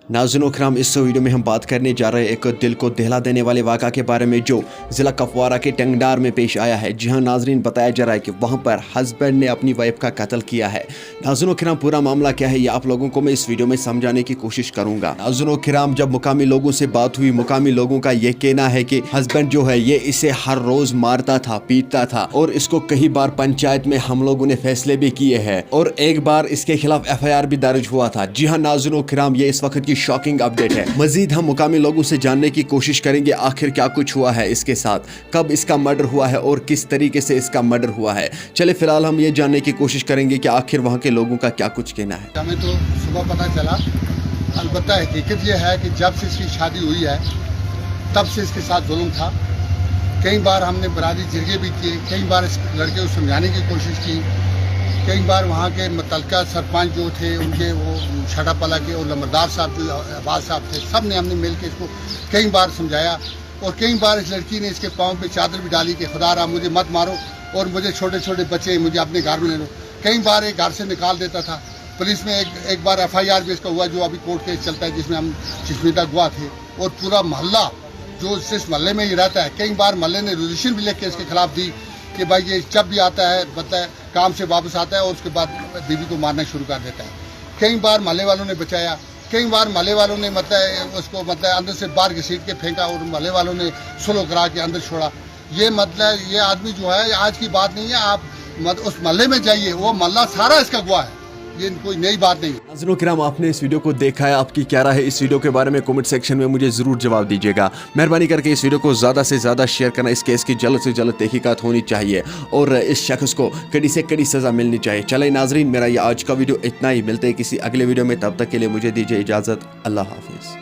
नाज़रीन करम, इस वीडियो में हम बात करने जा रहे हैं एक दिल को दहला देने वाले वाक़ा के बारे में जो ज़िला कपवारा के टंगडार में पेश आया है। जी हाँ नाज़रीन, बताया जा रहा है कि वहाँ पर हस्बैंड ने अपनी वाइफ का कत्ल किया है। नाज़रीन करम, पूरा मामला क्या है ये आप लोगों को मैं इस वीडियो में समझाने की कोशिश करूँगा। नाज़रीन करम, जब मुकामी लोगों से बात हुई, मुकामी लोगों का ये कहना है कि हस्बैंड जो है ये इसे हर रोज़ मारता था, पीटता था और इसको कई बार पंचायत में हम लोगों ने फैसले भी किए हैं और एक बार इसके खिलाफ FIR भी दर्ज हुआ था। जी हाँ नाज़रीन करम, ये इस वक्त की शॉकिंग अपडेट है। मजीद हम मुकामी लोगों से जानने की कोशिश करेंगे आखिर क्या कुछ हुआ है इसके साथ, कब इसका मर्डर हुआ है और किस तरीके से इसका मर्डर हुआ है। चले फिलहाल हम ये जानने की कोशिश करेंगे कि आखिर वहाँ के लोगों का क्या कुछ कहना है। हमें तो सुबह पता चला, अलबत्ता हकीकत ये है कि जब से इसकी शादी हुई है तब से इसके साथ जुल्म था। कई बार हमने बरादरी जरिए भी किए, कई बार इस लड़के को समझाने की कोशिश की, कई बार वहाँ के मुतल्लिका सरपंच जो थे उनके वो छठापला के और लंबरदार साहब जो अब्बास साहब थे, सब ने हमने मिल के इसको कई बार समझाया और कई बार इस लड़की ने इसके पाँव पे चादर भी डाली कि खुदा रहा मुझे मत मारो और मुझे छोटे छोटे बच्चे मुझे अपने घर में ले लो। कई बार एक घर से निकाल देता था। पुलिस में एक बार FIR भी इसका हुआ जो अभी कोर्ट केस चलता है, जिसमें हम चश्मीदा गवाह थे और पूरा मोहल्ला जो इस मोहल्ले में ही रहता है, कई बार मोहल्ले ने रेजोल्यूशन भी लिख के इसके खिलाफ दी कि भाई ये जब भी आता है बताए काम से वापस आता है और उसके बाद बीवी को मारना शुरू कर देता है। कई बार मोहल्ले वालों ने बचाया, कई बार मोहल्ले वालों ने उसको अंदर से बाहर घसीट के फेंका और मोहल्ले वालों ने सुलह करा के अंदर छोड़ा। ये ये आदमी जो है आज की बात नहीं है, आप उस मोहल्ले में जाइए, वो मोहल्ला सारा इसका गवाह है, ये कोई नई बात नहीं। नाज़रीन किराम, आपने इस वीडियो को देखा है, आपकी क्या राय है इस वीडियो के बारे में कमेंट सेक्शन में मुझे ज़रूर जवाब दीजिएगा। मेहरबानी करके इस वीडियो को ज़्यादा से ज़्यादा शेयर करना, इस केस की जल्द से जल्द तहकीकात होनी चाहिए और इस शख्स को कड़ी से कड़ी सज़ा मिलनी चाहिए। चले नाज़रीन, मेरा ये आज का वीडियो इतना ही, मिलते हैं किसी अगले वीडियो में, तब तक के लिए मुझे दीजिए इजाज़त। अल्लाह हाफिज़।